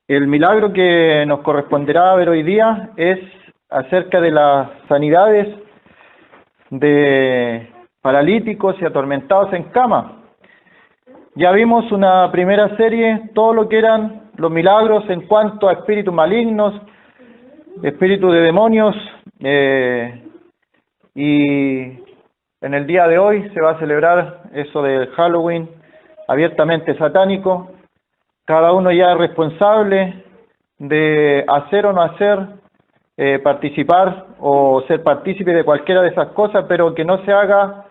El milagro que nos corresponderá ver hoy día es acerca de las sanidades de paralíticos y atormentados en cama. Ya vimos una primera serie, todo lo que eran los milagros en cuanto a espíritus malignos, espíritus de demonios, y en el día de hoy se va a celebrar eso del Halloween abiertamente satánico. Cada uno ya es responsable de hacer o no hacer, participar o ser partícipe de cualquiera de esas cosas, pero que no se haga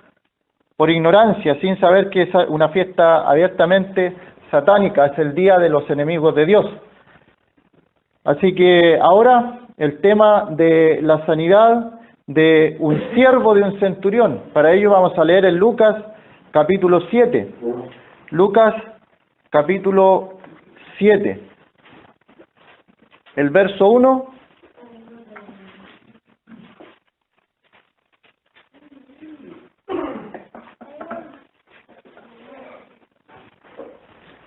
por ignorancia, sin saber que es una fiesta abiertamente satánica, es el día de los enemigos de Dios. Así que ahora el tema de la sanidad de un siervo de un centurión. Para ello vamos a leer en Lucas capítulo 7. Lucas capítulo 7. El verso 1.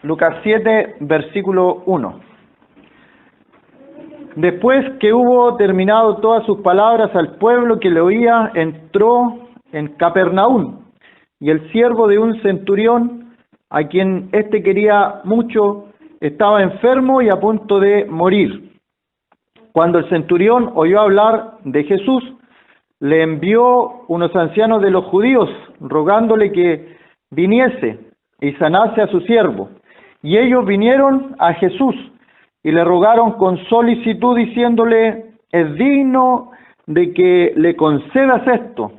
Lucas 7, versículo 1. Después que hubo terminado todas sus palabras al pueblo que le oía, entró en Capernaum, y el siervo de un centurión, a quien éste quería mucho, estaba enfermo y a punto de morir. Cuando el centurión oyó hablar de Jesús, le envió unos ancianos de los judíos, rogándole que viniese y sanase a su siervo. Y ellos vinieron a Jesús y le rogaron con solicitud, diciéndole: es digno de que le concedas esto,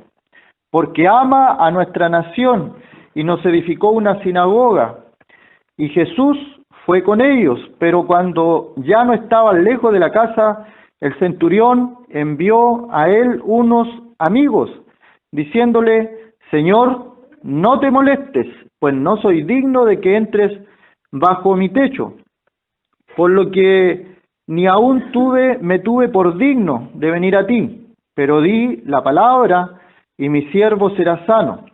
porque ama a nuestra nación y nos edificó una sinagoga. Y Jesús fue con ellos, pero cuando ya no estaban lejos de la casa, el centurión envió a él unos amigos, diciéndole: Señor, no te molestes, pues no soy digno de que entres bajo mi techo, por lo que ni aún me tuve por digno de venir a ti, pero di la palabra y mi siervo será sano,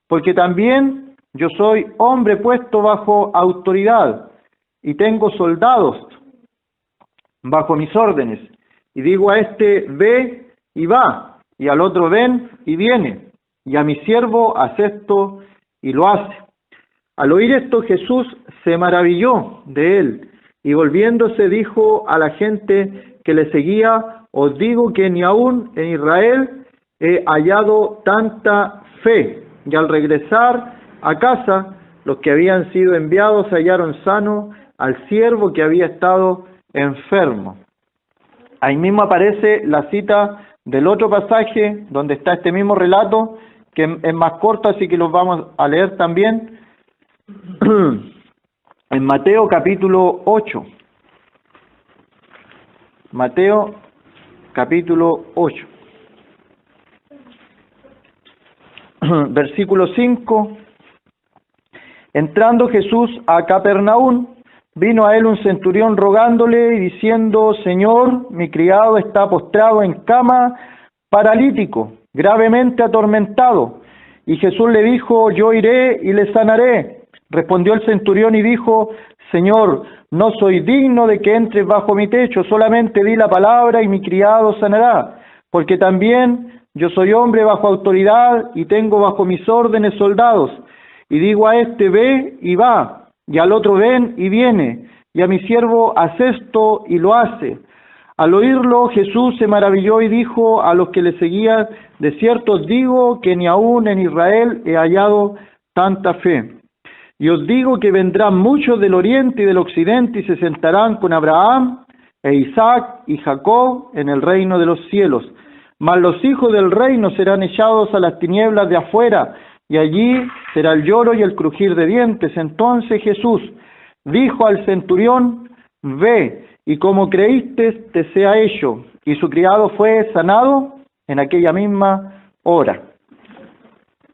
porque también yo soy hombre puesto bajo autoridad y tengo soldados bajo mis órdenes, y digo a este: ve y va, y al otro: ven y viene, y a mi siervo: haz esto, y lo hace. Al oír esto, Jesús se maravilló de él, y volviéndose dijo a la gente que le seguía: os digo que ni aún en Israel he hallado tanta fe. Y al regresar a casa, los que habían sido enviados hallaron sano al siervo que había estado enfermo. Ahí mismo aparece la cita del otro pasaje donde está este mismo relato, que es más corto, así que los vamos a leer también. En Mateo capítulo 8. Mateo capítulo 8. Versículo 5. Entrando Jesús a Capernaum, vino a él un centurión rogándole y diciendo: Señor, mi criado está postrado en cama, paralítico, gravemente atormentado. Y Jesús le dijo: yo iré y le sanaré. Respondió el centurión y dijo: Señor, no soy digno de que entres bajo mi techo, solamente di la palabra y mi criado sanará, porque también yo soy hombre bajo autoridad y tengo bajo mis órdenes soldados. Y digo a este: ve y va, y al otro: ven y viene, y a mi siervo: haz esto, y lo hace. Al oírlo, Jesús se maravilló y dijo a los que le seguían: de cierto os digo que ni aún en Israel he hallado tanta fe. Y os digo que vendrán muchos del oriente y del occidente y se sentarán con Abraham e Isaac y Jacob en el reino de los cielos. Mas los hijos del reino serán echados a las tinieblas de afuera, y allí será el lloro y el crujir de dientes. Entonces Jesús dijo al centurión: ve, y como creíste te sea hecho. Y su criado fue sanado en aquella misma hora.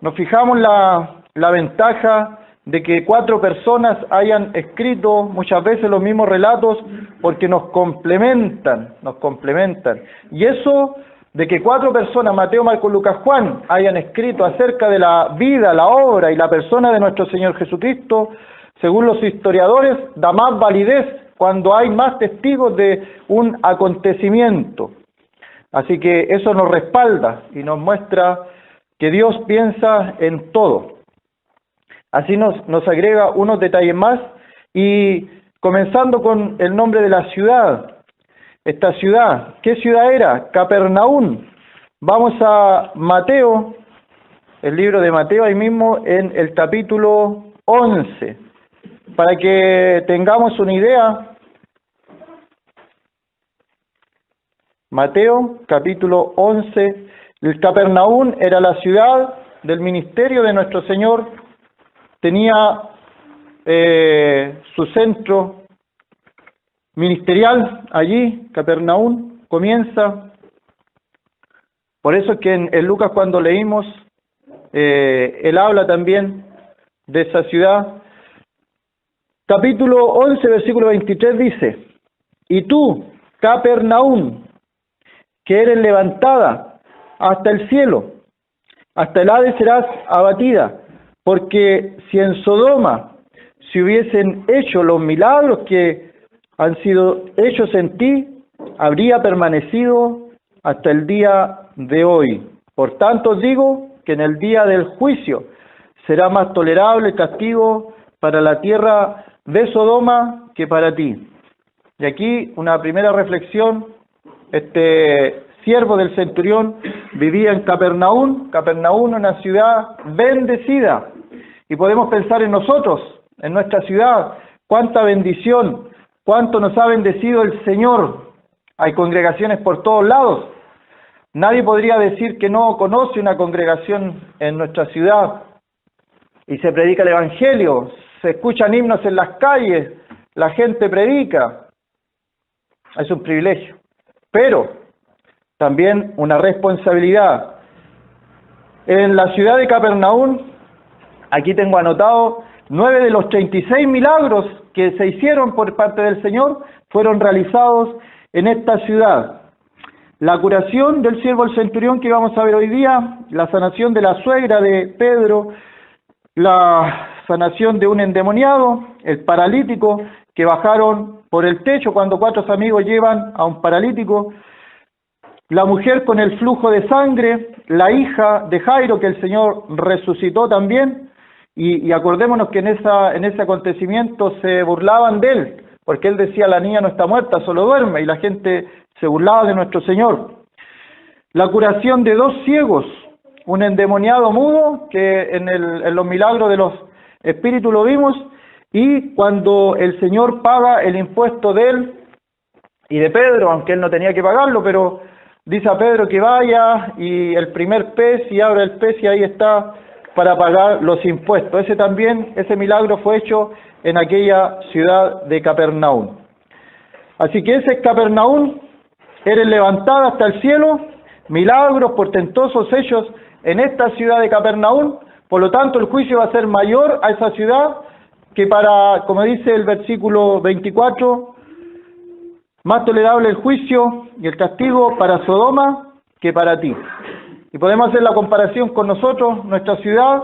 Nos fijamos la ventaja de que 4 personas hayan escrito muchas veces los mismos relatos, porque nos complementan. Y eso de que 4 personas, Mateo, Marcos, Lucas, Juan, hayan escrito acerca de la vida, la obra y la persona de nuestro Señor Jesucristo, según los historiadores, da más validez cuando hay más testigos de un acontecimiento. Así que eso nos respalda y nos muestra que Dios piensa en todo. Así nos agrega unos detalles más y comenzando con el nombre de la ciudad. Esta ciudad, ¿qué ciudad era? Capernaum. Vamos a Mateo, el libro de Mateo, ahí mismo en el capítulo 11, para que tengamos una idea. Mateo, capítulo 11, el Capernaum era la ciudad del ministerio de nuestro Señor, tenía su centro ministerial allí, Capernaum, comienza. Por eso es que en Lucas cuando leímos, él habla también de esa ciudad. Capítulo 11, versículo 23 dice, y tú, Capernaum, que eres levantada hasta el cielo, hasta el Hades serás abatida, porque si en Sodoma se hubiesen hecho los milagros que han sido hechos en ti, habría permanecido hasta el día de hoy. Por tanto os digo que en el día del juicio será más tolerable el castigo para la tierra de Sodoma que para ti. Y aquí una primera reflexión. Este siervo del centurión vivía en Capernaum, una ciudad bendecida. Y podemos pensar en nosotros, en nuestra ciudad, cuánta bendición, cuánto nos ha bendecido el Señor. Hay congregaciones por todos lados. Nadie podría decir que no conoce una congregación en nuestra ciudad. Y se predica el Evangelio, se escuchan himnos en las calles, la gente predica. Es un privilegio. Pero también una responsabilidad. En la ciudad de Capernaum, aquí tengo anotado, 9 de los 36 milagros que se hicieron por parte del Señor fueron realizados en esta ciudad. La curación del siervo del centurión que vamos a ver hoy día, la sanación de la suegra de Pedro, la sanación de un endemoniado, el paralítico que bajaron por el techo cuando 4 amigos llevan a un paralítico, la mujer con el flujo de sangre, la hija de Jairo que el Señor resucitó también, y acordémonos que en ese acontecimiento se burlaban de él, porque él decía la niña no está muerta, solo duerme, y la gente se burlaba de nuestro Señor. La curación de 2 ciegos, un endemoniado mudo, que en los milagros de los espíritus lo vimos, y cuando el Señor paga el impuesto de él y de Pedro, aunque él no tenía que pagarlo, pero dice a Pedro que vaya y el primer pez y abre el pez y ahí está para pagar los impuestos. Ese milagro fue hecho en aquella ciudad de Capernaum. Así que ese es Capernaum, eres levantada hasta el cielo, milagros portentosos hechos en esta ciudad de Capernaum, por lo tanto el juicio va a ser mayor a esa ciudad que para, como dice el versículo 24, más tolerable el juicio y el castigo para Sodoma que para ti. Y podemos hacer la comparación con nosotros, nuestra ciudad.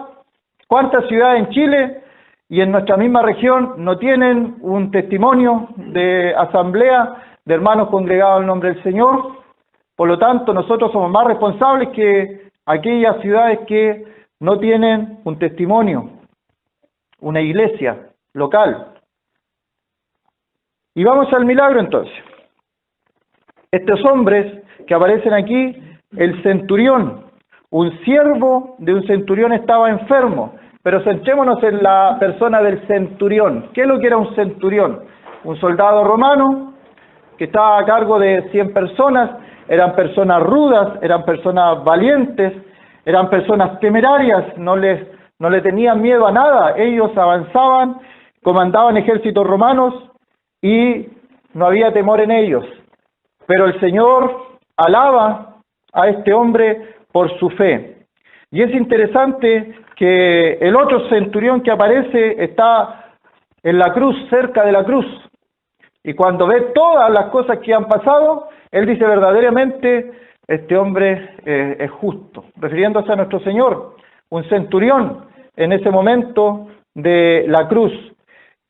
¿Cuántas ciudades en Chile y en nuestra misma región no tienen un testimonio de asamblea de hermanos congregados en nombre del Señor? Por lo tanto, nosotros somos más responsables que aquellas ciudades que no tienen un testimonio, una iglesia local. Y vamos al milagro entonces. Estos hombres que aparecen aquí, el centurión, un siervo de un centurión estaba enfermo, pero centrémonos en la persona del centurión. ¿Qué es lo que era un centurión? Un soldado romano que estaba a cargo de 100 personas, eran personas rudas, eran personas valientes, eran personas temerarias, no le tenían miedo a nada, ellos avanzaban, comandaban ejércitos romanos y no había temor en ellos. Pero el Señor alaba a este hombre por su fe. Y es interesante que el otro centurión que aparece está en la cruz, cerca de la cruz. Y cuando ve todas las cosas que han pasado, él dice verdaderamente, este hombre es justo, refiriéndose a nuestro Señor, un centurión en ese momento de la cruz.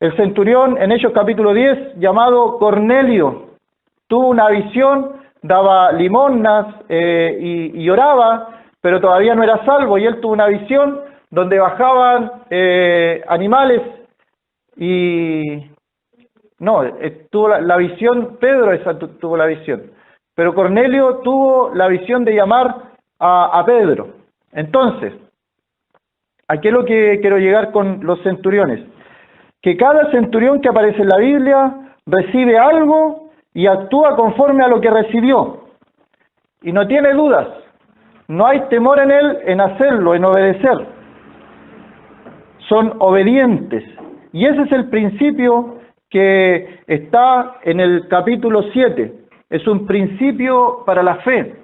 El centurión en Hechos capítulo 10, llamado Cornelio, tuvo una visión, daba limosnas y oraba, pero todavía no era salvo, y él tuvo una visión donde bajaban animales y... No, tuvo la visión, Pedro tuvo la visión, pero Cornelio tuvo la visión de llamar a Pedro. Entonces, aquí es lo que quiero llegar con los centuriones, que cada centurión que aparece en la Biblia recibe algo y actúa conforme a lo que recibió, y no tiene dudas, no hay temor en él en hacerlo, en obedecer, son obedientes, y ese es el principio que está en el capítulo 7, es un principio para la fe.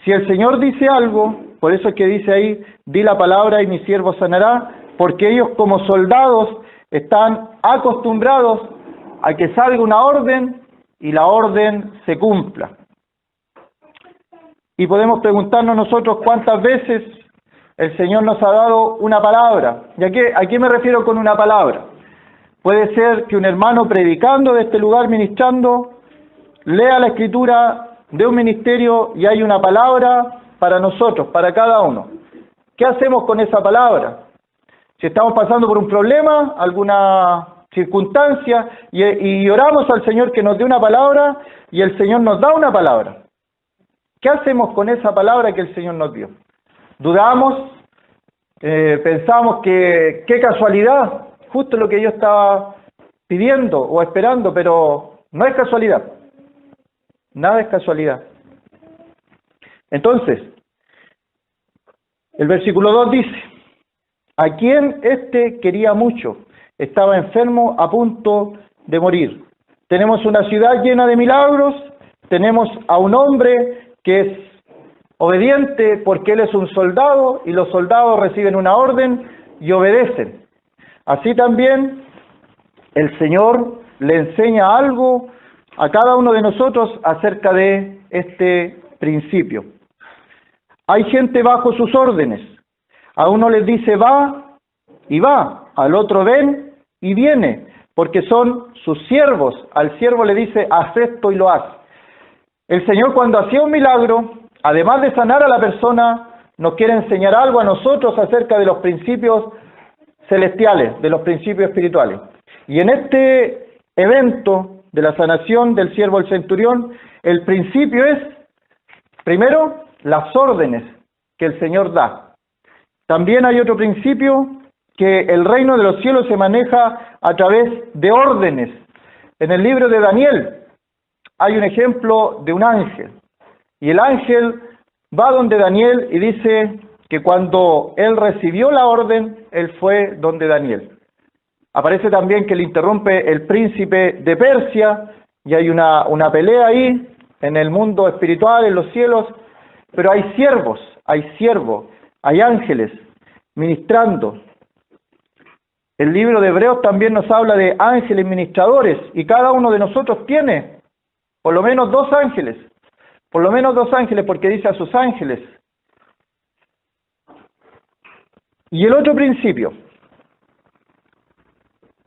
Si el Señor dice algo, por eso es que dice ahí, di la palabra y mi siervo sanará, porque ellos como soldados están acostumbrados a que salga una orden y la orden se cumpla. Y podemos preguntarnos nosotros cuántas veces el Señor nos ha dado una palabra. ¿Y a qué me refiero con una palabra? Puede ser que un hermano predicando de este lugar, ministrando, lea la escritura de un ministerio y hay una palabra para nosotros, para cada uno. ¿Qué hacemos con esa palabra? Si estamos pasando por un problema, alguna circunstancia, y oramos al Señor que nos dé una palabra, y el Señor nos da una palabra. ¿Qué hacemos con esa palabra que el Señor nos dio? ¿Dudamos? ¿Pensamos que qué casualidad? Justo lo que yo estaba pidiendo o esperando, pero no es casualidad. Nada es casualidad. Entonces, el versículo 2 dice, a quien éste quería mucho, estaba enfermo a punto de morir. Tenemos una ciudad llena de milagros, tenemos a un hombre que es obediente porque él es un soldado y los soldados reciben una orden y obedecen. Así también el Señor le enseña algo a cada uno de nosotros acerca de este principio. Hay gente bajo sus órdenes. A uno les dice va y va, al otro ven y viene, porque son sus siervos. Al siervo le dice haz esto y lo hace. El Señor cuando hacía un milagro, además de sanar a la persona, nos quiere enseñar algo a nosotros acerca de los principios celestiales, de los principios espirituales. Y en este evento de la sanación del siervo del centurión, el principio es, primero, las órdenes que el Señor da. También hay otro principio, que el reino de los cielos se maneja a través de órdenes. En el libro de Daniel hay un ejemplo de un ángel, y el ángel va donde Daniel y dice que cuando él recibió la orden, él fue donde Daniel. Aparece también que le interrumpe el príncipe de Persia, y hay una pelea ahí, en el mundo espiritual, en los cielos, pero hay siervos, hay ángeles ministrando. El libro de Hebreos también nos habla de ángeles ministradores, y cada uno de nosotros tiene por lo menos dos ángeles, porque dice a sus ángeles. Y el otro principio,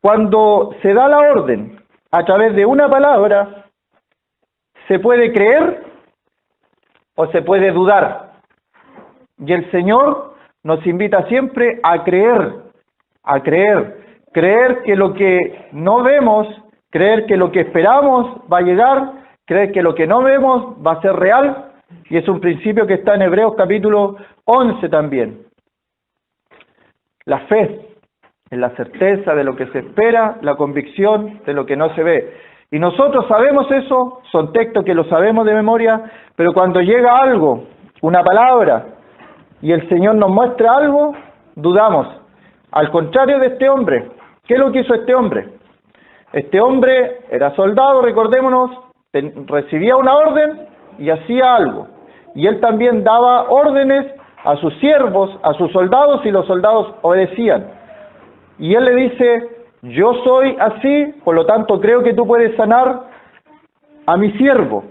cuando se da la orden a través de una palabra, se puede creer o se puede dudar. Y el Señor nos invita siempre a creer que lo que no vemos, creer que lo que esperamos va a llegar, creer que lo que no vemos va a ser real, y es un principio que está en Hebreos capítulo 11 también. La fe es la certeza de lo que se espera, la convicción de lo que no se ve. Y nosotros sabemos eso, son textos que lo sabemos de memoria, pero cuando llega algo, una palabra, y el Señor nos muestra algo, dudamos. Al contrario de este hombre, ¿qué es lo que hizo este hombre? Este hombre era soldado, recordémonos, recibía una orden y hacía algo. Y él también daba órdenes a sus siervos, a sus soldados, y los soldados obedecían. Y él le dice, yo soy así, por lo tanto creo que tú puedes sanar a mi siervo.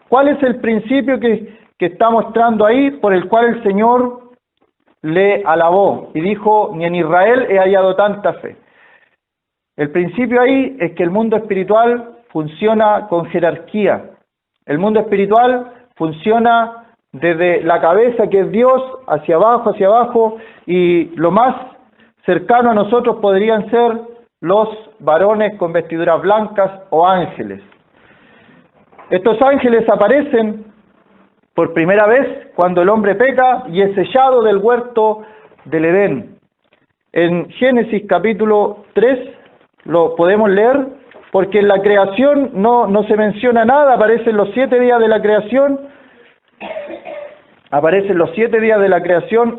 ¿Cuál es el principio que está mostrando ahí, por el cual el Señor le alabó y dijo, ni en Israel he hallado tanta fe? El principio ahí es que el mundo espiritual funciona con jerarquía. El mundo espiritual funciona desde la cabeza, que es Dios, hacia abajo, y lo más cercano a nosotros podrían ser los varones con vestiduras blancas o ángeles. Estos ángeles aparecen por primera vez cuando el hombre peca y es sellado del huerto del Edén. En Génesis capítulo 3 lo podemos leer, porque en la creación no se menciona nada, aparecen los 7 días de la creación,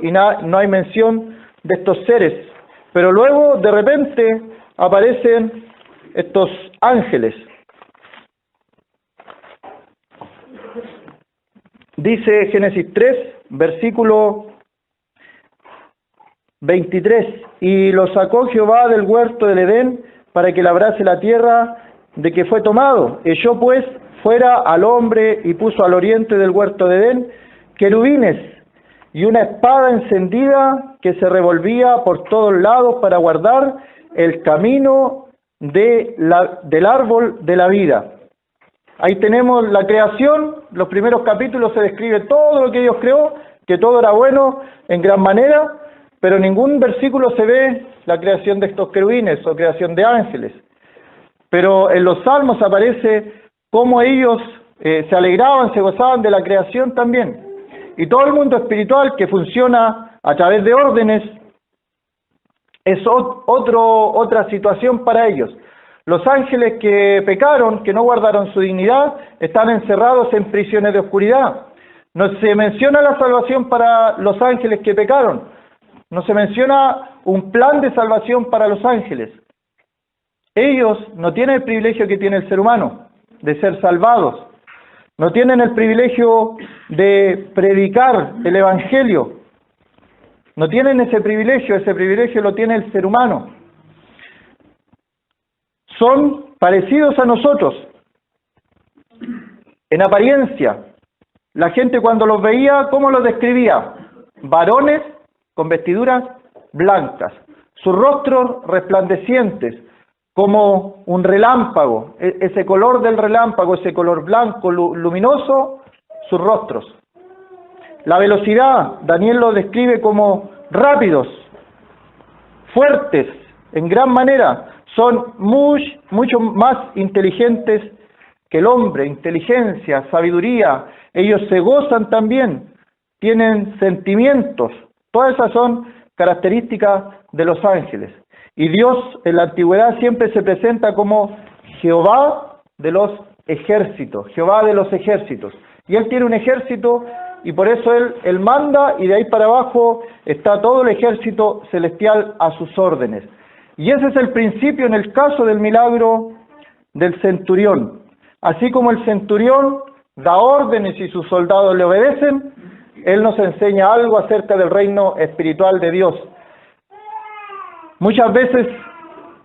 y no hay mención de estos seres. Pero luego, de repente, aparecen estos ángeles. Dice Génesis 3, versículo 23, y lo sacó Jehová del huerto del Edén para que labrase la tierra de que fue tomado. Echó pues fuera al hombre y puso al oriente del huerto de Edén querubines y una espada encendida que se revolvía por todos lados para guardar el camino del árbol de la vida. Ahí tenemos la creación. Los primeros capítulos se describe todo lo que Dios creó, que todo era bueno en gran manera, pero en ningún versículo se ve la creación de estos querubines o creación de ángeles. Pero en los salmos aparece cómo ellos se alegraban, se gozaban de la creación también. Y todo el mundo espiritual que funciona a través de órdenes es otra situación para ellos. Los ángeles que pecaron, que no guardaron su dignidad, están encerrados en prisiones de oscuridad. No se menciona la salvación para los ángeles que pecaron. No se menciona un plan de salvación para los ángeles. Ellos no tienen el privilegio que tiene el ser humano, de ser salvados. No tienen el privilegio de predicar el Evangelio. No tienen ese privilegio lo tiene el ser humano. Son parecidos a nosotros en apariencia. La gente cuando los veía, ¿cómo los describía? Varones con vestiduras blancas, sus rostros resplandecientes, como un relámpago, ese color del relámpago, ese color blanco, luminoso, sus rostros. La velocidad, Daniel lo describe como rápidos, fuertes, en gran manera, son mucho más inteligentes que el hombre, inteligencia, sabiduría, ellos se gozan también, tienen sentimientos, todas esas son características de los ángeles. Y Dios en la antigüedad siempre se presenta como Jehová de los ejércitos, Jehová de los ejércitos. Y Él tiene un ejército y por eso Él manda, y de ahí para abajo está todo el ejército celestial a sus órdenes. Y ese es el principio en el caso del milagro del centurión. Así como el centurión da órdenes y sus soldados le obedecen, Él nos enseña algo acerca del reino espiritual de Dios. Muchas veces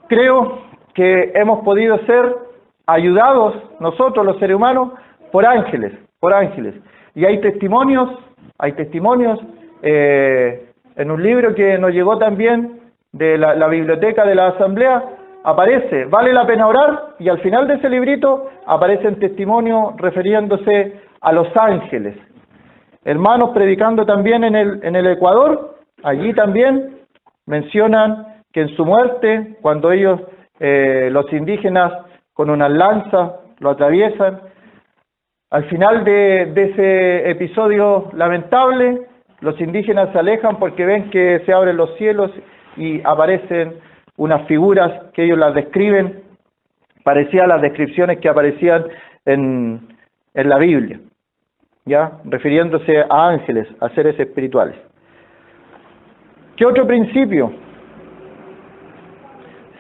creo que hemos podido ser ayudados nosotros los seres humanos por ángeles. Y hay testimonios en un libro que nos llegó también de la biblioteca de la asamblea, aparece, vale la pena orar, y al final de ese librito aparecen testimonios refiriéndose a los ángeles. Hermanos predicando también en el Ecuador, allí también mencionan que en su muerte, cuando ellos, los indígenas, con unas lanzas lo atraviesan, al final de ese episodio lamentable, los indígenas se alejan porque ven que se abren los cielos y aparecen unas figuras que ellos las describen, parecían las descripciones que aparecían en la Biblia, ya refiriéndose a ángeles, a seres espirituales. ¿Qué otro principio?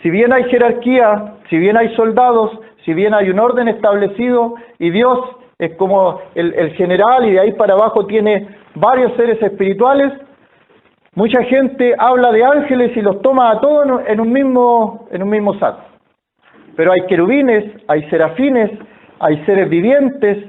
Si bien hay jerarquía, si bien hay soldados, si bien hay un orden establecido y Dios es como el general y de ahí para abajo tiene varios seres espirituales, mucha gente habla de ángeles y los toma a todos en un mismo saco. Pero hay querubines, hay serafines, hay seres vivientes,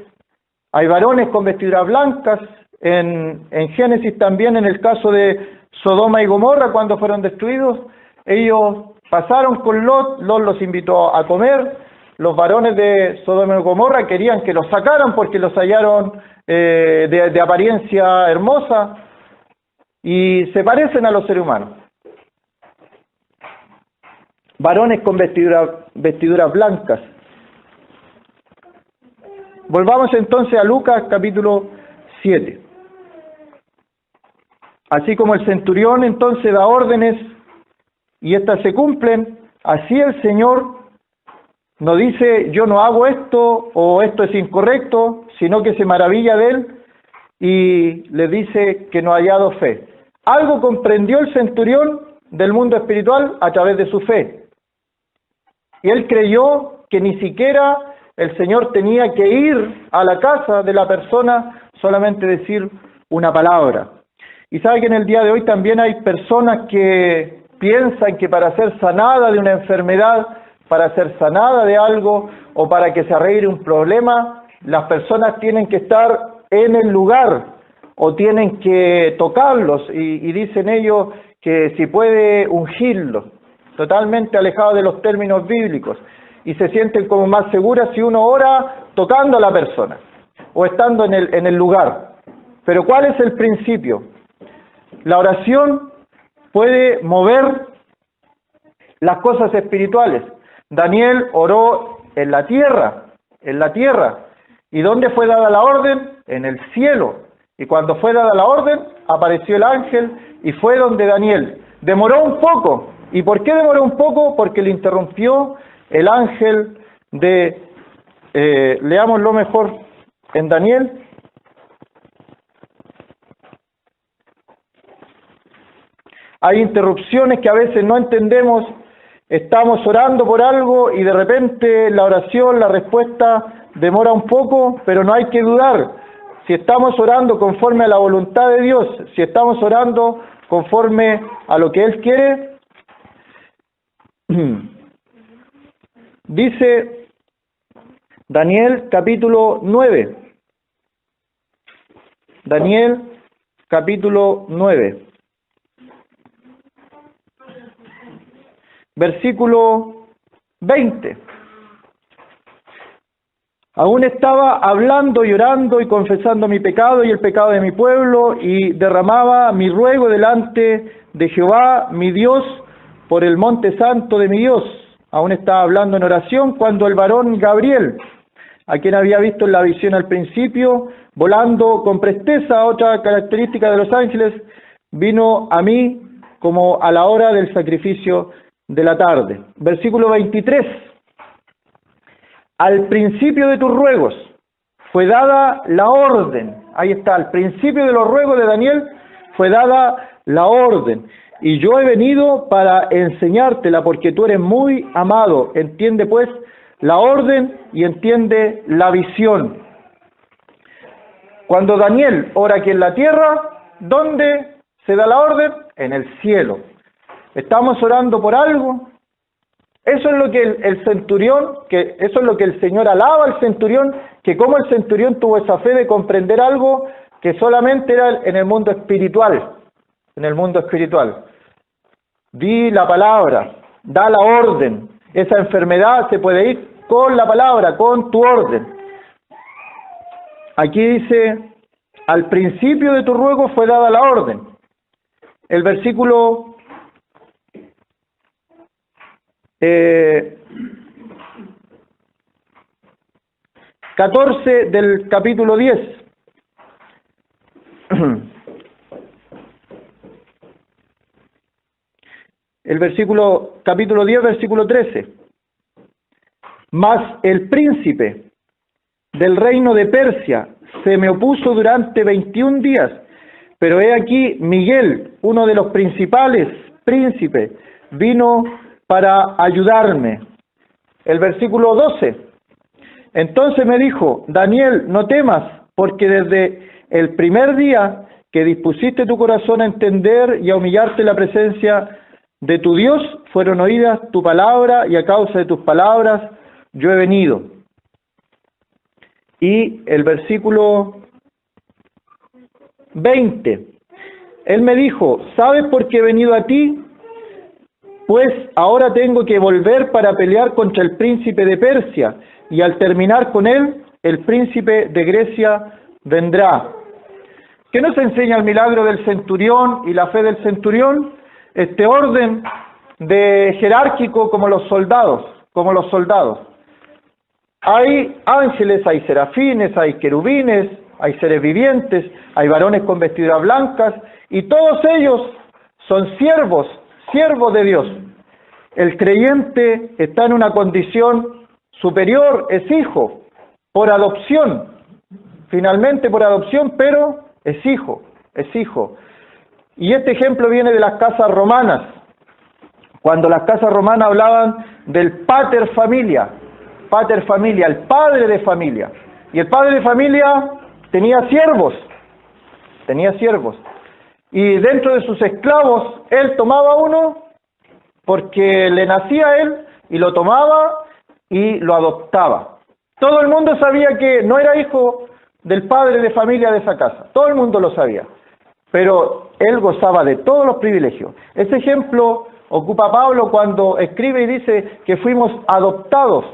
hay varones con vestiduras blancas. En Génesis también, en el caso de Sodoma y Gomorra, cuando fueron destruidos, ellos pasaron con Lot, Lot los invitó a comer, los varones de Sodoma y Gomorra querían que los sacaran porque los hallaron de apariencia hermosa y se parecen a los seres humanos. Varones con vestiduras blancas. Volvamos entonces a Lucas capítulo 7. Así como el centurión entonces da órdenes y éstas se cumplen, así el Señor no dice yo no hago esto o esto es incorrecto, sino que se maravilla de él y le dice que no ha hallado fe. Algo comprendió el centurión del mundo espiritual a través de su fe. Y él creyó que ni siquiera el Señor tenía que ir a la casa de la persona, solamente decir una palabra. Y sabe que en el día de hoy también hay personas que piensan que para ser sanada de una enfermedad, para ser sanada de algo o para que se arregle un problema, las personas tienen que estar en el lugar o tienen que tocarlos y dicen ellos que si puede ungirlos, totalmente alejados de los términos bíblicos y se sienten como más seguras si uno ora tocando a la persona o estando en el lugar. Pero ¿cuál es el principio? La oración puede mover las cosas espirituales. Daniel oró en la tierra. ¿Y dónde fue dada la orden? En el cielo. Y cuando fue dada la orden, apareció el ángel y fue donde Daniel. Demoró un poco. ¿Y por qué demoró un poco? Porque le interrumpió el ángel de... leámoslo mejor en Daniel. Hay interrupciones que a veces no entendemos. Estamos orando por algo y de repente la oración, la respuesta demora un poco, pero no hay que dudar. Si estamos orando conforme a la voluntad de Dios, si estamos orando conforme a lo que Él quiere, dice Daniel capítulo 9. Daniel capítulo 9. Versículo 20. Aún estaba hablando y orando y confesando mi pecado y el pecado de mi pueblo y derramaba mi ruego delante de Jehová, mi Dios, por el monte santo de mi Dios. Aún estaba hablando en oración cuando el varón Gabriel, a quien había visto en la visión al principio, volando con presteza, otra característica de los ángeles, vino a mí como a la hora del sacrificio de la tarde. Versículo 23. Al principio de tus ruegos fue dada la orden. Ahí está, al principio de los ruegos de Daniel fue dada la orden. Y yo he venido para enseñártela porque tú eres muy amado. Entiende pues la orden y entiende la visión. Cuando Daniel ora aquí en la tierra, ¿dónde se da la orden? En el cielo. ¿Estamos orando por algo? Eso es lo que el centurión, eso es lo que el Señor alaba al centurión, que como el centurión tuvo esa fe de comprender algo que solamente era en el mundo espiritual. En el mundo espiritual. Di la palabra, da la orden. Esa enfermedad se puede ir con la palabra, con tu orden. Aquí dice, al principio de tu ruego fue dada la orden. El versículo 14 del capítulo 10. El capítulo 10, versículo 13. Mas el príncipe del reino de Persia se me opuso durante 21 días, pero he aquí Miguel, uno de los principales príncipes, vino para ayudarme. El versículo 12. Entonces me dijo, Daniel, no temas, porque desde el primer día que dispusiste tu corazón a entender y a humillarte en la presencia de tu Dios, fueron oídas tu palabra, y a causa de tus palabras yo he venido. Y el versículo 20. Él me dijo, ¿sabes por qué he venido a ti? Pues ahora tengo que volver para pelear contra el príncipe de Persia, y al terminar con él, el príncipe de Grecia vendrá. ¿Qué nos enseña el milagro del centurión y la fe del centurión? Este orden de jerárquico como los soldados, Hay ángeles, hay serafines, hay querubines, hay seres vivientes, hay varones con vestiduras blancas, y todos ellos son siervos de Dios. El creyente está en una condición superior, es hijo, por adopción, finalmente por adopción, pero es hijo. Y este ejemplo viene de las casas romanas, cuando las casas romanas hablaban del pater familia, el padre de familia, y el padre de familia tenía siervos, y dentro de sus esclavos, él tomaba uno, porque le nacía a él, y lo tomaba y lo adoptaba. Todo el mundo sabía que no era hijo del padre de familia de esa casa, todo el mundo lo sabía, pero él gozaba de todos los privilegios. Ese ejemplo ocupa Pablo cuando escribe y dice que fuimos adoptados.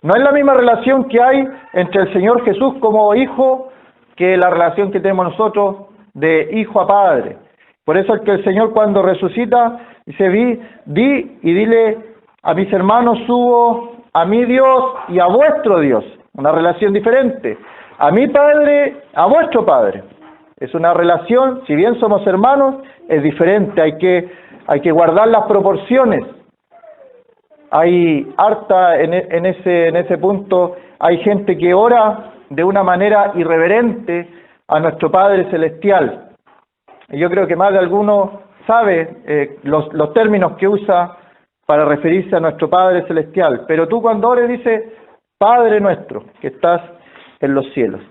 No es la misma relación que hay entre el Señor Jesús como hijo que la relación que tenemos nosotros de hijo a padre. Por eso es que el Señor cuando resucita dice, di y dile a mis hermanos subo a mi Dios y a vuestro Dios. Una relación diferente. A mi Padre, a vuestro Padre. Es una relación, si bien somos hermanos, es diferente. Hay que guardar las proporciones. Hay harta en ese punto, hay gente que ora de una manera irreverente a nuestro Padre Celestial. Y yo creo que más de alguno sabe los términos que usa para referirse a nuestro Padre Celestial. Pero tú cuando ores dices, Padre nuestro, que estás en los cielos.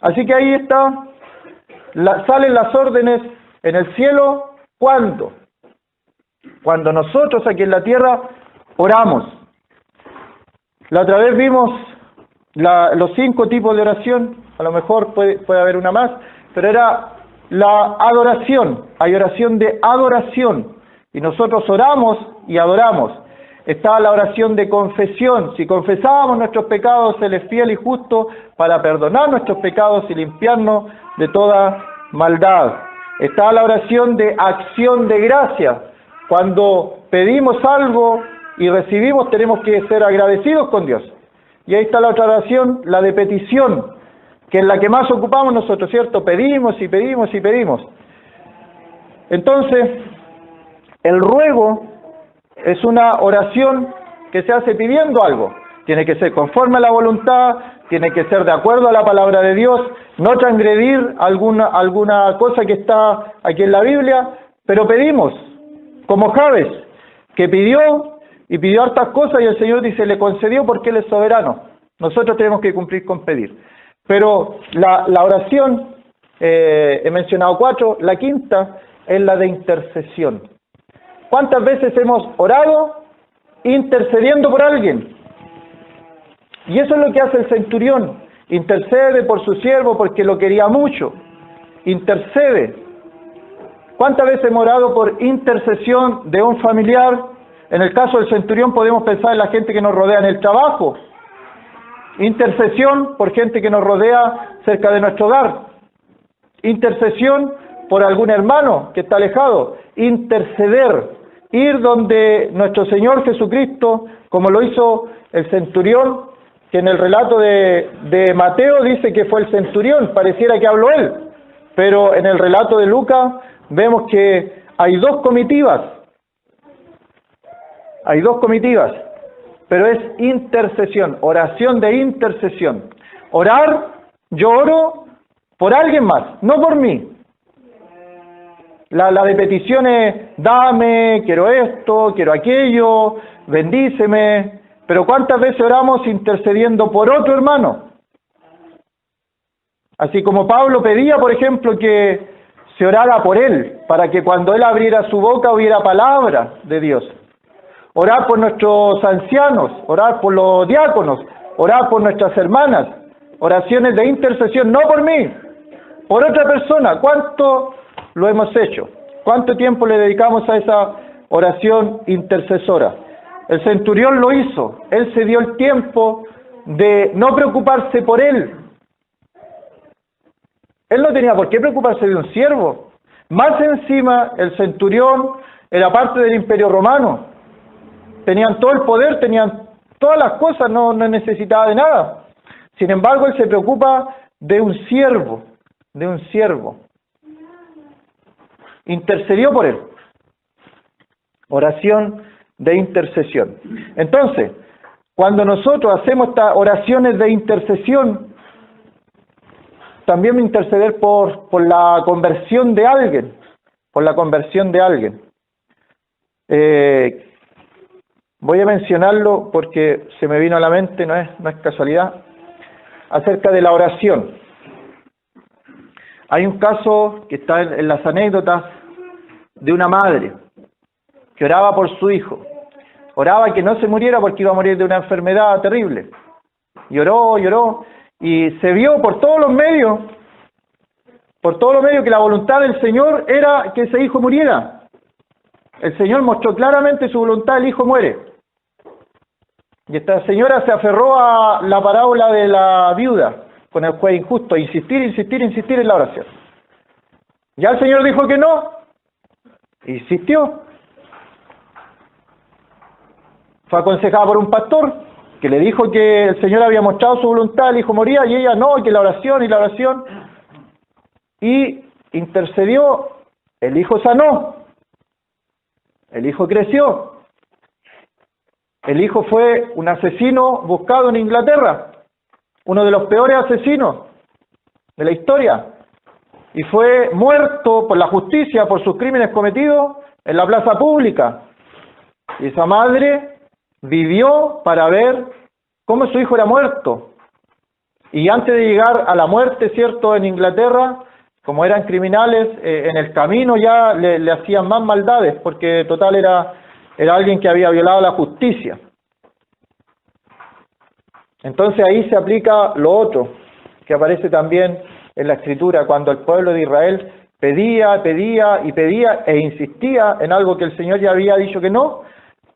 Así que ahí está, salen las órdenes en el cielo, ¿cuándo? Cuando nosotros aquí en la tierra oramos. La otra vez vimos los 5 tipos de oración, a lo mejor puede haber una más, pero era la adoración, hay oración de adoración, y nosotros oramos y adoramos. Está la oración de confesión, si confesábamos nuestros pecados, Él es fiel y justo para perdonar nuestros pecados y limpiarnos de toda maldad. Está la oración de acción de gracia, cuando pedimos algo y recibimos tenemos que ser agradecidos con Dios. Y ahí está la otra oración, la de petición, que es la que más ocupamos nosotros, ¿cierto? Pedimos y pedimos y pedimos. Entonces, el ruego es una oración que se hace pidiendo algo. Tiene que ser conforme a la voluntad, tiene que ser de acuerdo a la palabra de Dios, no transgredir alguna cosa que está aquí en la Biblia, pero pedimos, como Jabes, que pidió hartas cosas y el Señor dice, le concedió porque Él es soberano. Nosotros tenemos que cumplir con pedir. Pero la oración, he mencionado 4, la quinta es la de intercesión. ¿Cuántas veces hemos orado intercediendo por alguien? Y eso es lo que hace el centurión. Intercede por su siervo porque lo quería mucho. Intercede. ¿Cuántas veces hemos orado por intercesión de un familiar? En el caso del centurión podemos pensar en la gente que nos rodea en el trabajo. Intercesión por gente que nos rodea cerca de nuestro hogar. Intercesión por algún hermano que está alejado. Interceder. Ir donde nuestro Señor Jesucristo, como lo hizo el centurión, que en el relato de Mateo dice que fue el centurión, pareciera que habló él. Pero en el relato de Lucas vemos que hay 2 comitivas. Pero es intercesión, oración de intercesión. Orar, yo oro por alguien más, no por mí. La de peticiones, dame, quiero esto, quiero aquello, bendíceme. Pero ¿cuántas veces oramos intercediendo por otro hermano? Así como Pablo pedía, por ejemplo, que se orara por él, para que cuando él abriera su boca hubiera palabra de Dios. Orar por nuestros ancianos, orar por los diáconos, orar por nuestras hermanas, oraciones de intercesión, no por mí, por otra persona. ¿Cuánto lo hemos hecho? ¿Cuánto tiempo le dedicamos a oración intercesora. El centurión lo hizo, él se dio el tiempo de no preocuparse por él. Él no tenía por qué preocuparse de un siervo. Más encima, el centurión era parte del Imperio Romano. Tenían todo el poder, tenían todas las cosas, no necesitaba de nada. Sin embargo, él se preocupa de un siervo, Intercedió por él. Oración de intercesión. Entonces, cuando nosotros hacemos estas oraciones de intercesión, también interceder por la conversión de alguien, voy a mencionarlo porque se me vino a la mente, no es casualidad, acerca de la oración. Hay un caso que está en las anécdotas de una madre que oraba por su hijo. Oraba que no se muriera porque iba a morir de una enfermedad terrible. Y oró, y se vio por todos los medios que la voluntad del Señor era que ese hijo muriera. El Señor mostró claramente su voluntad, el hijo muere. Y esta señora se aferró a la parábola de la viuda con el juez injusto, insistir en la oración. Ya el Señor dijo que no, insistió. Fue aconsejada por un pastor que le dijo que el Señor había mostrado su voluntad, el hijo moría, y ella no, y que la oración, y intercedió, el hijo sanó, el hijo creció, el hijo fue un asesino buscado en Inglaterra, uno de los peores asesinos de la historia, y fue muerto por la justicia por sus crímenes cometidos en la plaza pública. Y esa madre vivió para ver cómo su hijo era muerto. Y antes de llegar a la muerte, ¿cierto?, en Inglaterra, como eran criminales, en el camino ya le hacían más maldades, porque total era alguien que había violado la justicia. Entonces ahí se aplica lo otro, que aparece también en la Escritura, cuando el pueblo de Israel pedía e insistía en algo que el Señor ya había dicho que no.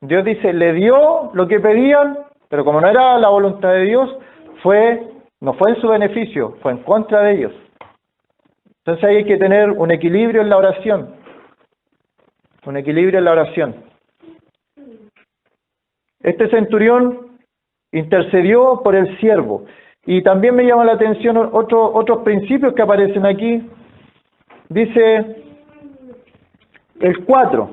Dios dice, le dio lo que pedían, pero como no era la voluntad de Dios, no fue en su beneficio, fue en contra de ellos. Entonces hay que tener un equilibrio en la oración. Este centurión intercedió por el siervo. Y también me llama la atención otros principios que aparecen aquí. Dice el 4.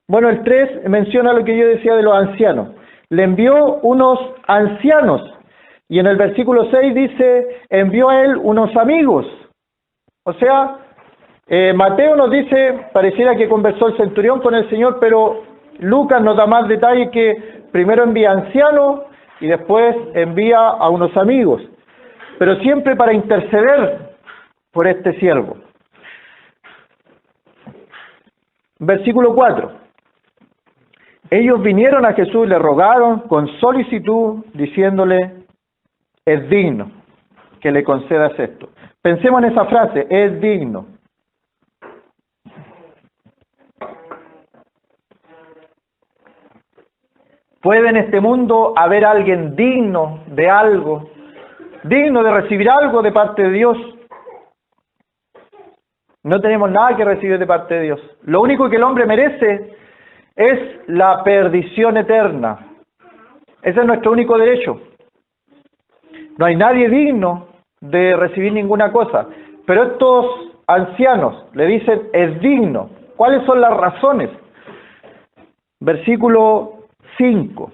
Bueno, el 3 menciona lo que yo decía de los ancianos. Le envió unos ancianos. Y en el versículo 6 dice, envió a él unos amigos. O sea, Mateo nos dice, pareciera que conversó el centurión con el Señor, pero Lucas nos da más detalle que primero envía ancianos y después envía a unos amigos, pero siempre para interceder por este siervo. Versículo 4. Ellos vinieron a Jesús y le rogaron con solicitud, diciéndole, es digno que le concedas esto. Pensemos en esa frase, es digno. ¿Puede en este mundo haber alguien digno de algo, digno de recibir algo de parte de Dios? No tenemos nada que recibir de parte de Dios. Lo único que el hombre merece es la perdición eterna. Ese es nuestro único derecho. No hay nadie digno de recibir ninguna cosa. Pero estos ancianos le dicen, es digno. ¿Cuáles son las razones? Versículo 5.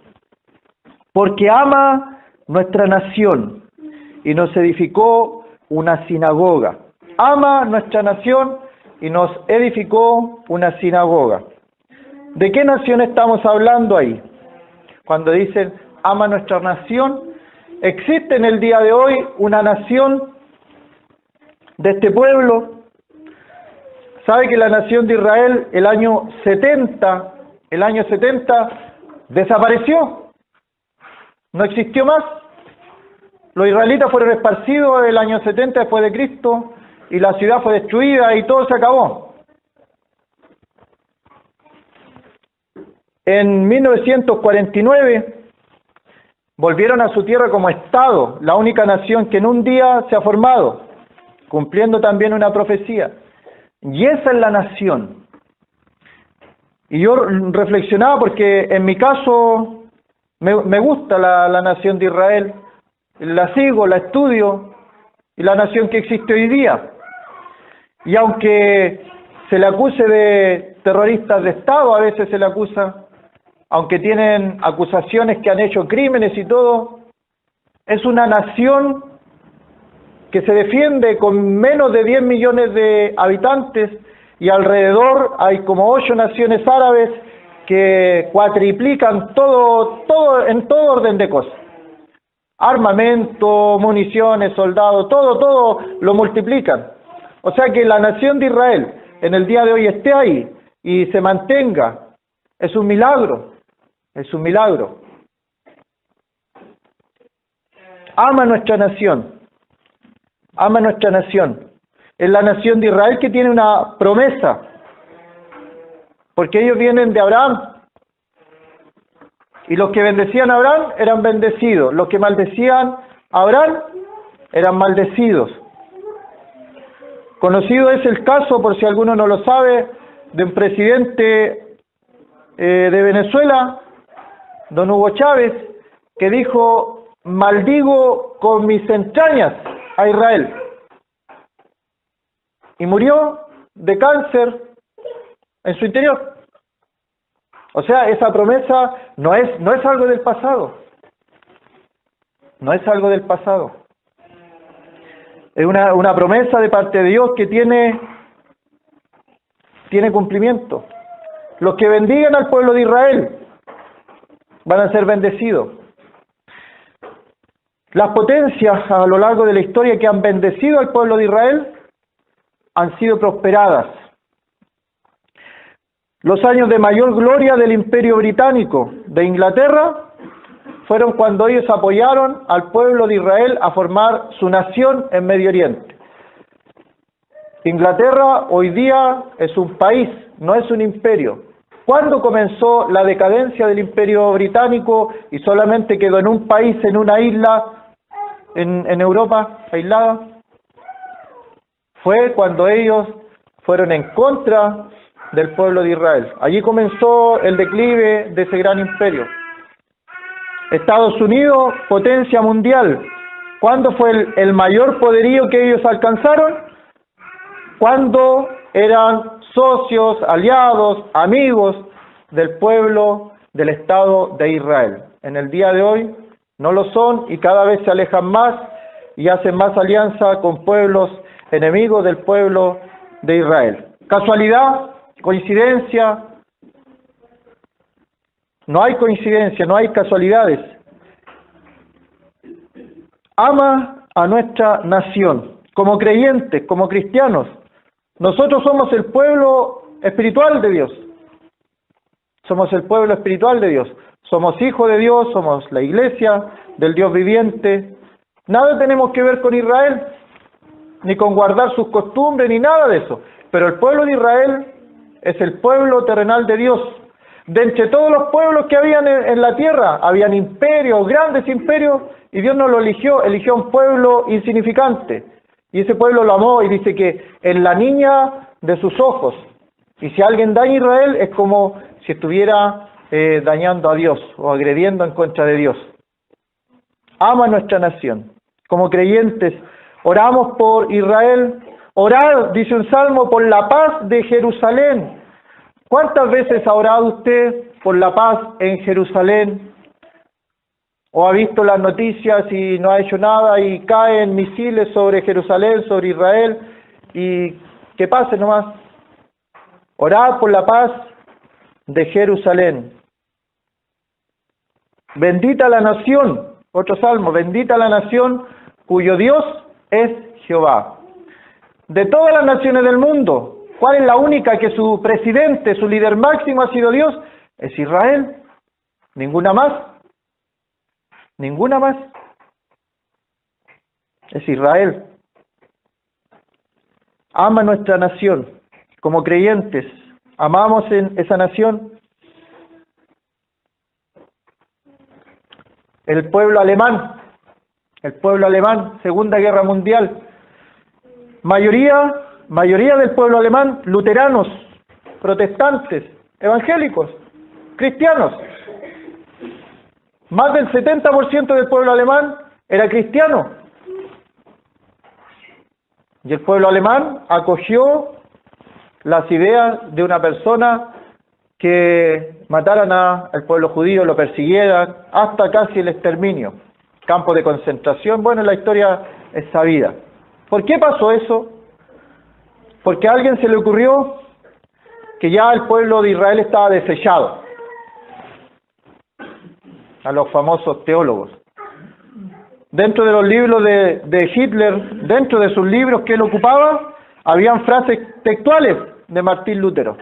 Porque ama nuestra nación y nos edificó una sinagoga. Ama nuestra nación y nos edificó una sinagoga. ¿De qué nación estamos hablando ahí? Cuando dicen ama nuestra nación, ¿existe en el día de hoy una nación de este pueblo? ¿Sabe que la nación de Israel el año 70 desapareció? No existió más. Los israelitas fueron esparcidos el año 70 después de Cristo y la ciudad fue destruida y todo se acabó. en 1949 volvieron a su tierra como Estado, la única nación que en un día se ha formado, cumpliendo también una profecía. Y esa es la nación. Y yo reflexionaba porque en mi caso me gusta la nación de Israel, la sigo, la estudio, y la nación que existe hoy día. Y aunque se le acuse de terroristas de Estado, a veces se le acusa, aunque tienen acusaciones que han hecho crímenes y todo, es una nación que se defiende con menos de 10 millones de habitantes y alrededor hay como 8 naciones árabes que cuatriplican todo en todo orden de cosas. Armamento, municiones, soldados, todo lo multiplican. O sea que la nación de Israel en el día de hoy esté ahí y se mantenga, es un milagro, es un milagro. Ama nuestra nación, ama nuestra nación. Es la nación de Israel que tiene una promesa, porque ellos vienen de Abraham, y los que bendecían a Abraham eran bendecidos, los que maldecían a Abraham eran maldecidos. Conocido es el caso, por si alguno no lo sabe, de un presidente de Venezuela, don Hugo Chávez, que dijo: maldigo con mis entrañas a Israel. Y murió de cáncer en su interior. O sea, esa promesa no es algo del pasado. No es algo del pasado. Es una promesa de parte de Dios que tiene cumplimiento. Los que bendigan al pueblo de Israel van a ser bendecidos. Las potencias a lo largo de la historia que han bendecido al pueblo de Israel han sido prosperadas. Los años de mayor gloria del Imperio Británico de Inglaterra fueron cuando ellos apoyaron al pueblo de Israel a formar su nación en Medio Oriente. Inglaterra hoy día es un país, no es un imperio. ¿Cuándo comenzó la decadencia del Imperio Británico y solamente quedó en un país, en una isla, en Europa, aislada? Fue cuando ellos fueron en contra del pueblo de Israel. Allí comenzó el declive de ese gran imperio. Estados Unidos, potencia mundial. ¿Cuándo fue el mayor poderío que ellos alcanzaron? Cuando eran socios, aliados, amigos del pueblo del Estado de Israel. En el día de hoy no lo son y cada vez se alejan más y hacen más alianza con pueblos enemigos del pueblo de Israel. ¿Casualidad? ¿Coincidencia? No hay coincidencia, no hay casualidades. Ama a nuestra nación, como creyentes, como cristianos. Nosotros somos el pueblo espiritual de Dios. Somos el pueblo espiritual de Dios. Somos hijos de Dios, somos la iglesia del Dios viviente. Nada tenemos que ver con Israel, ni con guardar sus costumbres, ni nada de eso. Pero el pueblo de Israel es el pueblo terrenal de Dios. De entre todos los pueblos que habían en la tierra, habían imperios, grandes imperios, y Dios no lo eligió un pueblo insignificante. Y ese pueblo lo amó y dice que en la niña de sus ojos. Y si alguien daña a Israel es como si estuviera dañando a Dios o agrediendo en contra de Dios. Ama a nuestra nación. Como creyentes, oramos por Israel. Orad, dice un salmo, por la paz de Jerusalén. ¿Cuántas veces ha orado usted por la paz en Jerusalén? ¿O ha visto las noticias y no ha hecho nada y caen misiles sobre Jerusalén, sobre Israel? Y que pase nomás. Orad por la paz de Jerusalén. Bendita la nación, otro salmo, bendita la nación cuyo Dios es Jehová. De todas las naciones del mundo, ¿cuál es la única que su presidente, su líder máximo ha sido Dios? Es Israel. Ninguna más. Ninguna más. Es Israel. Ama nuestra nación. Como creyentes, amamos en esa nación. el pueblo alemán, Segunda Guerra Mundial. Mayoría del pueblo alemán, luteranos, protestantes, evangélicos, cristianos. Más del 70% del pueblo alemán era cristiano. Y el pueblo alemán acogió las ideas de una persona que mataran al pueblo judío, lo persiguieran, hasta casi el exterminio. Campo de concentración, bueno, la historia es sabida. ¿Por qué pasó eso? Porque a alguien se le ocurrió que ya el pueblo de Israel estaba desechado. A los famosos teólogos. Dentro de los libros de Hitler, dentro de sus libros que él ocupaba, habían frases textuales de Martín Lutero.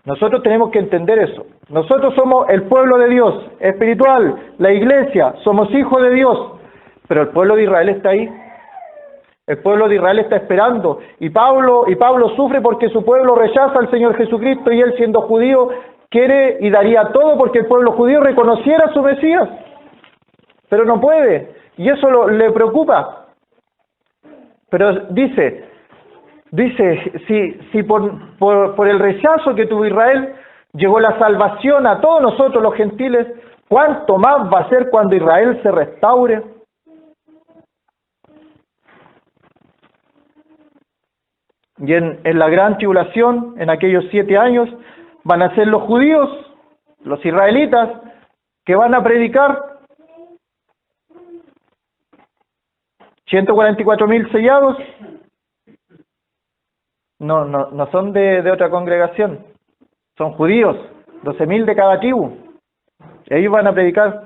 Nosotros tenemos que entender eso. Nosotros somos el pueblo de Dios, espiritual, la iglesia, somos hijos de Dios, pero el pueblo de Israel está ahí. El pueblo de Israel está esperando, y Pablo sufre porque su pueblo rechaza al Señor Jesucristo, y él, siendo judío, quiere y daría todo porque el pueblo judío reconociera a su Mesías, pero no puede, y eso le preocupa. Pero dice, si por el rechazo que tuvo Israel llegó la salvación a todos nosotros los gentiles, ¿cuánto más va a ser cuando Israel se restaure? Y en la gran tribulación, en aquellos 7 años, van a ser los judíos, los israelitas, que van a predicar. 144.000 sellados. No son de otra congregación, son judíos, 12.000 de cada tribu. Ellos van a predicar.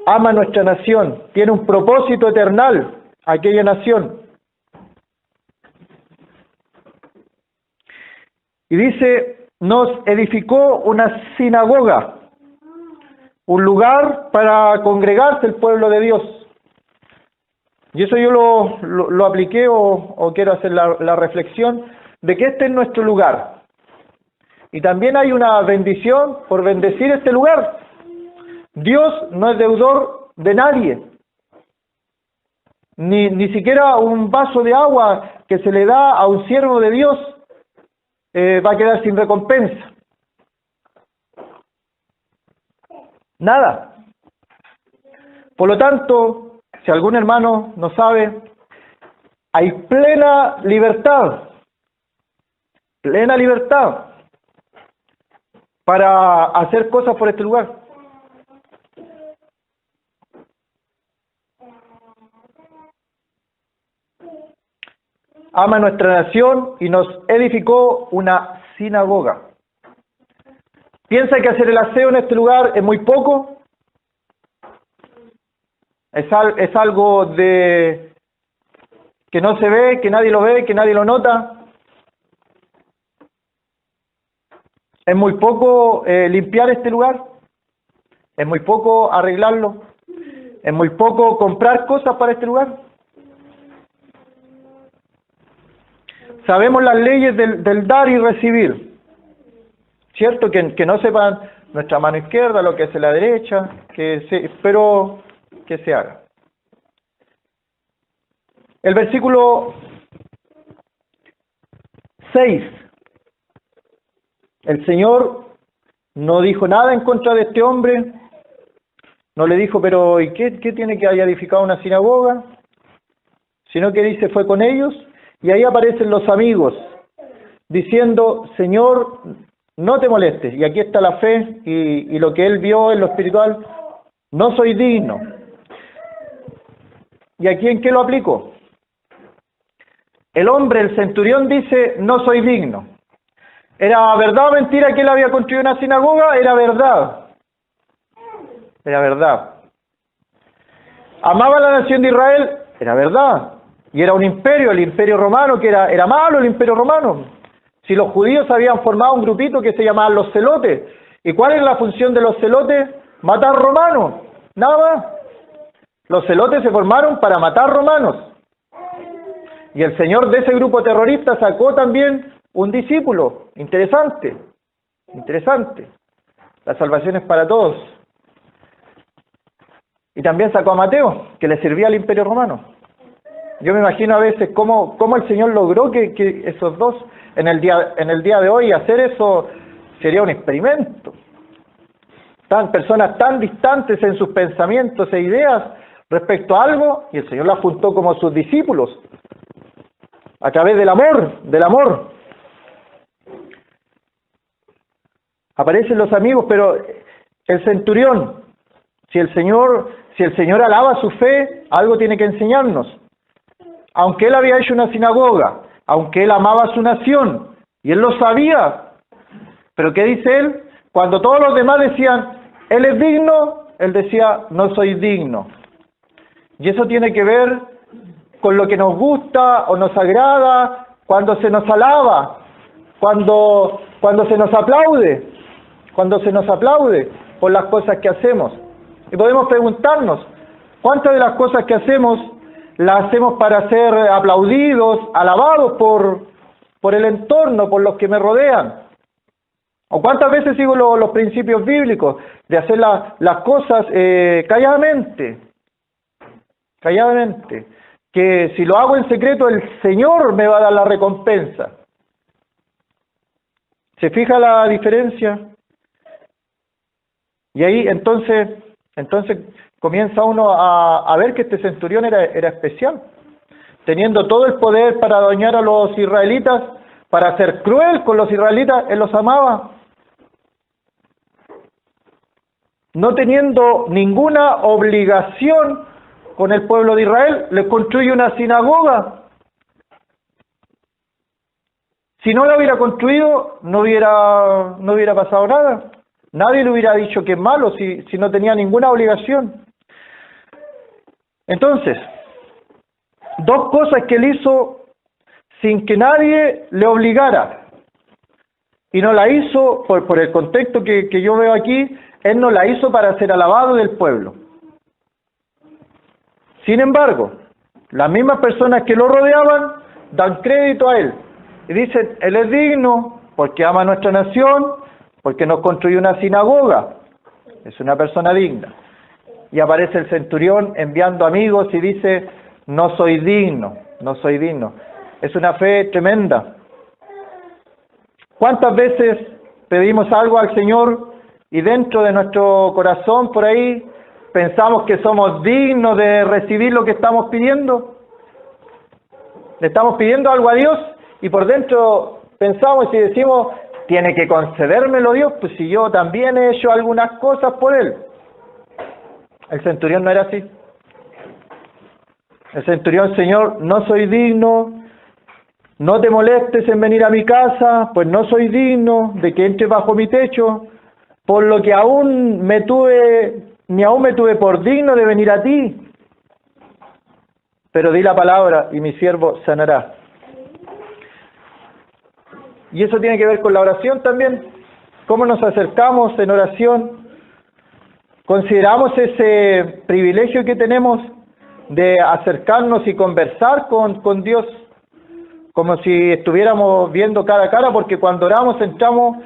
Ama nuestra nación, tiene un propósito eternal aquella nación. Y dice, nos edificó una sinagoga, un lugar para congregarse el pueblo de Dios. Y eso yo lo apliqué o quiero hacer la reflexión de que este es nuestro lugar. Y también hay una bendición por bendecir este lugar. Dios no es deudor de nadie. Ni siquiera un vaso de agua que se le da a un siervo de Dios va a quedar sin recompensa. Nada. Por lo tanto, si algún hermano no sabe, hay plena libertad para hacer cosas por este lugar. Ama nuestra nación y nos edificó una sinagoga. ¿Piensa que hacer el aseo en este lugar es muy poco? ¿Es algo que no se ve, que nadie lo ve, que nadie lo nota? ¿Es muy poco limpiar este lugar? ¿Es muy poco arreglarlo? ¿Es muy poco comprar cosas para este lugar? Sabemos las leyes del dar y recibir, ¿cierto? Que no sepan nuestra mano izquierda, lo que hace la derecha, pero que se haga. El versículo 6. El Señor no dijo nada en contra de este hombre, no le dijo, pero ¿y qué tiene que haya edificado una sinagoga? Sino que dice, fue con ellos. Y ahí aparecen los amigos, diciendo, Señor, no te molestes. Y aquí está la fe y lo que él vio en lo espiritual. No soy digno. ¿Y aquí en qué lo aplico? El hombre, el centurión, dice, no soy digno. ¿Era verdad o mentira que él había construido una sinagoga? Era verdad. Era verdad. ¿Amaba la nación de Israel? Era verdad. Y era un imperio, el imperio romano, que era malo el imperio romano. Si los judíos habían formado un grupito que se llamaban los celotes. ¿Y cuál es la función de los celotes? Matar romanos, nada más. Los celotes se formaron para matar romanos. Y el Señor de ese grupo terrorista sacó también un discípulo. Interesante. La salvación es para todos. Y también sacó a Mateo, que le servía al Imperio Romano. Yo me imagino a veces cómo el Señor logró que esos dos, en el día de hoy, hacer eso sería un experimento. Personas tan distantes en sus pensamientos e ideas respecto a algo, y el Señor las juntó como sus discípulos, a través del amor. Aparecen los amigos, pero el centurión, si el Señor alaba su fe, algo tiene que enseñarnos. Aunque él había hecho una sinagoga, aunque él amaba a su nación, y él lo sabía, pero ¿qué dice él? Cuando todos los demás decían, él es digno, él decía, no soy digno. Y eso tiene que ver con lo que nos gusta o nos agrada, cuando se nos alaba, cuando se nos aplaude, por las cosas que hacemos. Y podemos preguntarnos, ¿cuántas de las cosas que hacemos las hacemos para ser aplaudidos, alabados por el entorno, por los que me rodean? ¿O cuántas veces sigo los principios bíblicos de hacer las cosas calladamente? Que si lo hago en secreto, el Señor me va a dar la recompensa. ¿Se fija la diferencia? Y ahí entonces comienza uno a ver que este centurión era especial, teniendo todo el poder para dañar a los israelitas, para ser cruel con los israelitas, él los amaba. No teniendo ninguna obligación con el pueblo de Israel, les construye una sinagoga. Si no la hubiera construido, no hubiera pasado nada. Nadie le hubiera dicho que es malo si no tenía ninguna obligación. Entonces, dos cosas que él hizo sin que nadie le obligara. Y no la hizo, por el contexto que yo veo aquí, él no la hizo para ser alabado del pueblo. Sin embargo, las mismas personas que lo rodeaban dan crédito a él. Y dicen, él es digno porque ama a nuestra nación, porque nos construyó una sinagoga. Es una persona digna. Y aparece el centurión enviando amigos y dice, no soy digno. Es una fe tremenda. ¿Cuántas veces pedimos algo al Señor y dentro de nuestro corazón por ahí pensamos que somos dignos de recibir lo que estamos pidiendo? Le estamos pidiendo algo a Dios y por dentro pensamos y decimos, tiene que concedérmelo Dios, pues si yo también he hecho algunas cosas por Él. El centurión no era así. El centurión, Señor, no soy digno, no te molestes en venir a mi casa, pues no soy digno de que entres bajo mi techo, por lo que ni aún me tuve por digno de venir a ti. Pero di la palabra y mi siervo sanará. Y eso tiene que ver con la oración también. ¿Cómo nos acercamos en oración? ¿Consideramos ese privilegio que tenemos de acercarnos y conversar con Dios como si estuviéramos viendo cara a cara? Porque cuando oramos entramos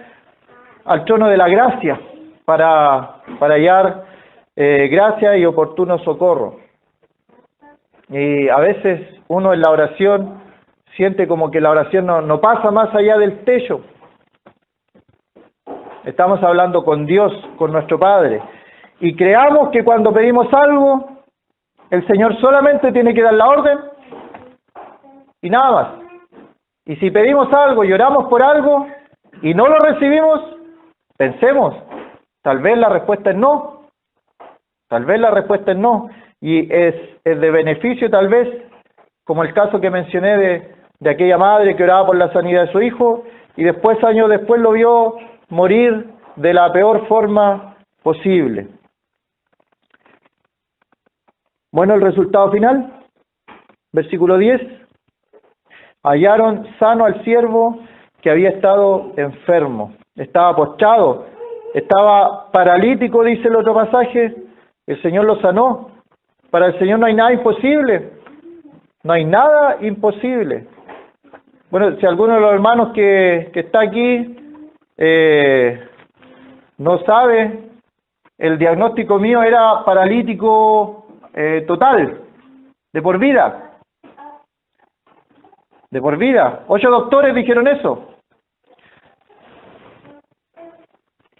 al trono de la gracia para hallar gracia y oportuno socorro. Y a veces uno en la oración siente como que la oración no pasa más allá del techo. Estamos hablando con Dios, con nuestro Padre. Y creamos que cuando pedimos algo, el Señor solamente tiene que dar la orden y nada más. Y si pedimos algo y oramos por algo y no lo recibimos, pensemos, tal vez la respuesta es no. Y es de beneficio tal vez, como el caso que mencioné de aquella madre que oraba por la sanidad de su hijo y después, años después, lo vio morir de la peor forma posible. Bueno, el resultado final, versículo 10. Hallaron sano al siervo que había estado enfermo, estaba postrado, estaba paralítico, dice el otro pasaje. El Señor lo sanó. Para el Señor no hay nada imposible. No hay nada imposible. Bueno, si alguno de los hermanos que está aquí no sabe, el diagnóstico mío era paralítico total, de por vida. De por vida. 8 doctores dijeron eso.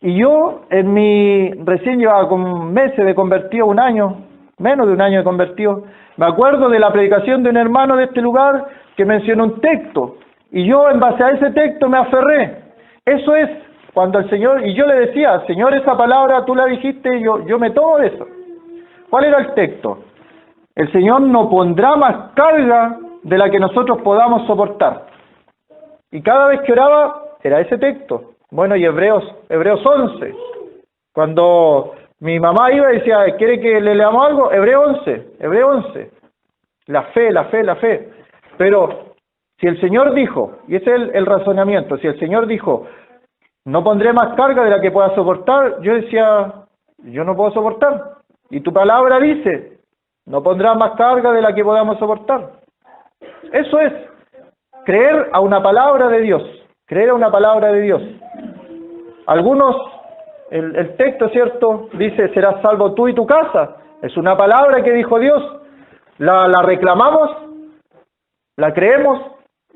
Y yo, recién llevaba con meses de convertido, un año, menos de un año de convertido, me acuerdo de la predicación de un hermano de este lugar que mencionó un texto. Y yo, en base a ese texto, me aferré. Eso es cuando el Señor, y yo le decía, Señor, esa palabra tú la dijiste, yo me tomo de eso. ¿Cuál era el texto? El Señor no pondrá más carga de la que nosotros podamos soportar. Y cada vez que oraba, era ese texto. Bueno, y Hebreos 11. Cuando mi mamá iba y decía, ¿quiere que le leamos algo? Hebreo 11. La fe. Pero si el Señor dijo, y ese es el razonamiento, si el Señor dijo, no pondré más carga de la que pueda soportar, yo decía, yo no puedo soportar. Y tu palabra dice, no pondrás más carga de la que podamos soportar. Eso es creer a una palabra de Dios. Creer a una palabra de Dios. Algunos, el texto, ¿cierto? Dice, serás salvo tú y tu casa. Es una palabra que dijo Dios. La reclamamos, la creemos.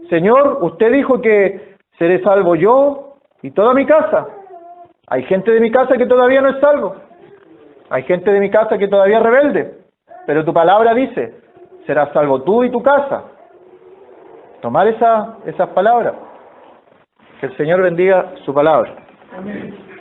Señor, usted dijo que seré salvo yo y toda mi casa. Hay gente de mi casa que todavía no es salvo. Hay gente de mi casa que todavía es rebelde. Pero tu palabra dice, serás salvo tú y tu casa. Tomar esas palabras. Que el Señor bendiga su palabra. Amén.